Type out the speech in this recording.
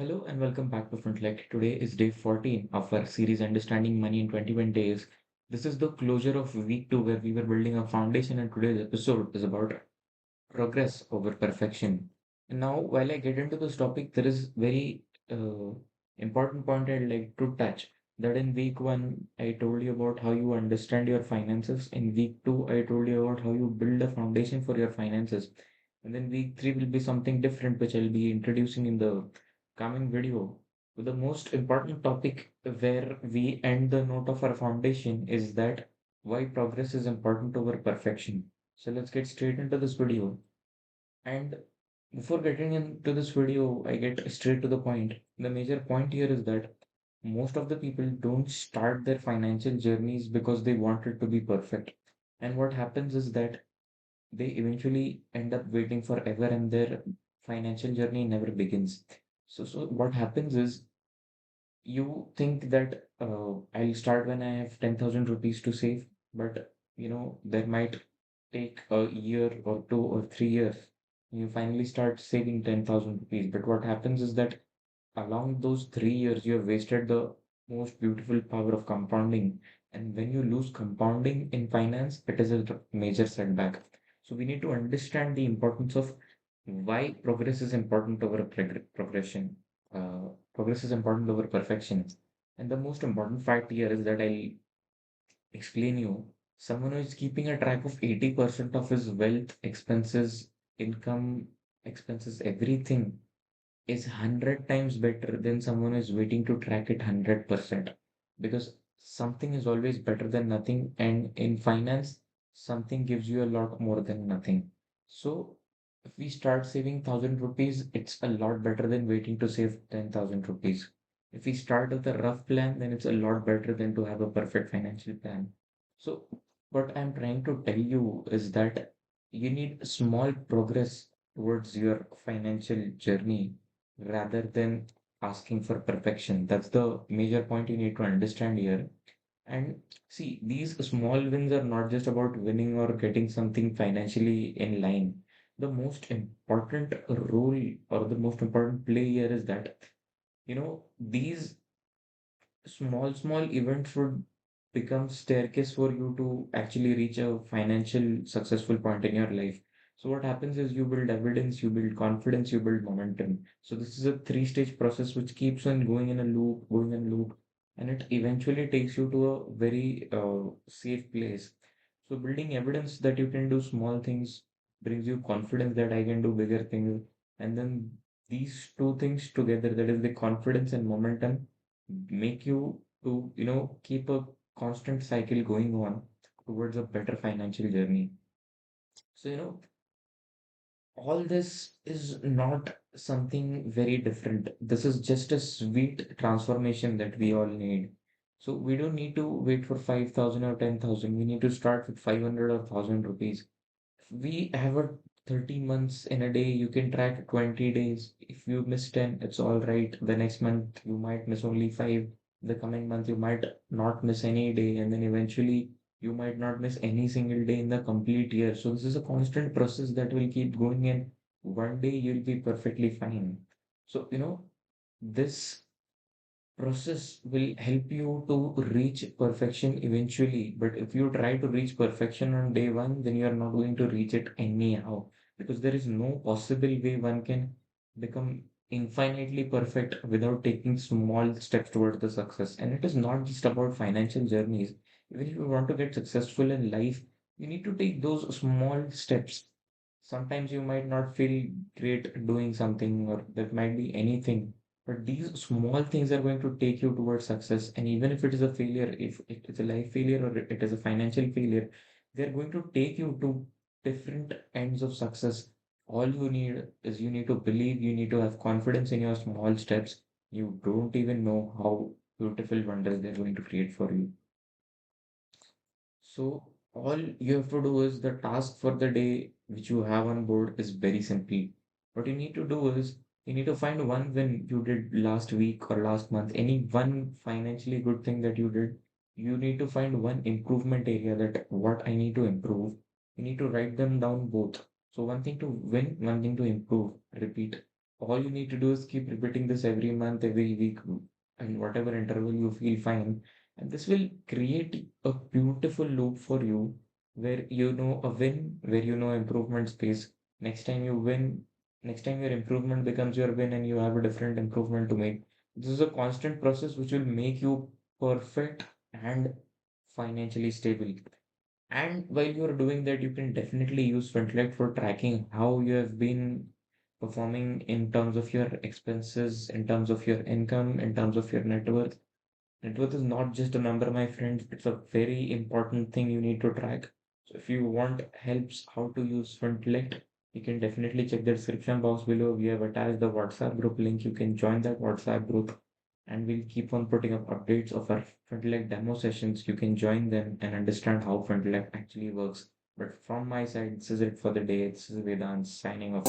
Hello and welcome back to Fintellect. Today is day 14 of our series Understanding Money in 21 Days. This is the closure of week 2 where we were building a foundation, and today's episode is about progress over perfection. And now, while I get into this topic, there is very important point I'd like to touch. That in week 1, I told you about how you understand your finances. In week 2, I told you about how you build a foundation for your finances. And then week 3 will be something different, which I'll be introducing in the coming video. So the most important topic where we end the note of our foundation is that why progress is important over perfection. So let's get straight into this video. And before getting into this video, I get straight to the point. The major point here is that most of the people don't start their financial journeys because they want it to be perfect. And what happens is that they eventually end up waiting forever and their financial journey never begins. So what happens is you think that I'll start when I have 10,000 rupees to save, but there might take a year or 2 or 3 years. You finally start saving 10,000 rupees. But what happens is that along those 3 years, you have wasted the most beautiful power of compounding. And when you lose compounding in finance, it is a major setback. So we need to understand the importance of why progress is important over progression. Progress is important over perfection. And the most important fact here is that I'll explain you. Someone who is keeping a track of 80% of his wealth, expenses, income, expenses, everything is 100 times better than someone who is waiting to track it 100%, because something is always better than nothing, and in finance something gives you a lot more than nothing. So if we start saving 1,000 rupees, it's a lot better than waiting to save 10,000 rupees. If we start with a rough plan, then it's a lot better than to have a perfect financial plan. So what I'm trying to tell you is that you need small progress towards your financial journey rather than asking for perfection. That's the major point you need to understand here. And see, these small wins are not just about winning or getting something financially in line. The most important role or the most important play here is that, these small events would become staircase for you to actually reach a financial successful point in your life. So what happens is you build evidence, you build confidence, you build momentum. So this is a three-stage process which keeps on going in a loop, going in a loop, and it eventually takes you to a very safe place. So building evidence that you can do small things brings you confidence that I can do bigger things. And then these two things together, that is the confidence and momentum, make you to keep a constant cycle going on towards a better financial journey. So all this is not something very different. This is just a sweet transformation that we all need. So we don't need to wait for 5,000 or 10,000. We need to start with 500 or 1,000 rupees. We have a 30 months in a day. You can track 20 days. If you miss 10, it's all right. The next month, you might miss only 5. The coming month, you might not miss any day. And then eventually, you might not miss any single day in the complete year. So, this is a constant process that will keep going. And one day, you'll be perfectly fine. So, this process will help you to reach perfection eventually. But if you try to reach perfection on day one, then you are not going to reach it anyhow, because there is no possible way one can become infinitely perfect without taking small steps towards the success. And it is not just about financial journeys. Even if you want to get successful in life, you need to take those small steps. Sometimes you might not feel great doing something, or that might be anything, but these small things are going to take you towards success. And even if it is a failure, if it is a life failure or it is a financial failure, they're going to take you to different ends of success. All you need is you need to believe, you need to have confidence in your small steps. You don't even know how beautiful wonders they're going to create for you. So all you have to do is the task for the day which you have on board is very simple. What you need to do is you need to find one win you did last week or last month, any one financially good thing that you did. You need to find one improvement area, that what I need to improve. You need to write them down both. So one thing to win, one thing to improve. Repeat. All you need to do is keep repeating this every month, every week, and whatever interval you feel fine. And this will create a beautiful loop for you where you know a win, where you know improvement space. Next time you win, next time your improvement becomes your win and you have a different improvement to make. This is a constant process which will make you perfect and financially stable. And while you're doing that, you can definitely use Fintellect for tracking how you have been performing in terms of your expenses, in terms of your income, in terms of your net worth. Net worth is not just a number, my friends. It's a very important thing you need to track. So if you want helps how to use Fintellect, you can definitely check the description box below. We have attached the WhatsApp group link. You can join that WhatsApp group and we'll keep on putting up updates of our Fintellect demo sessions. You can join them and understand how Fintellect actually works. But from my side, this is it for the day. This is Vedant signing off.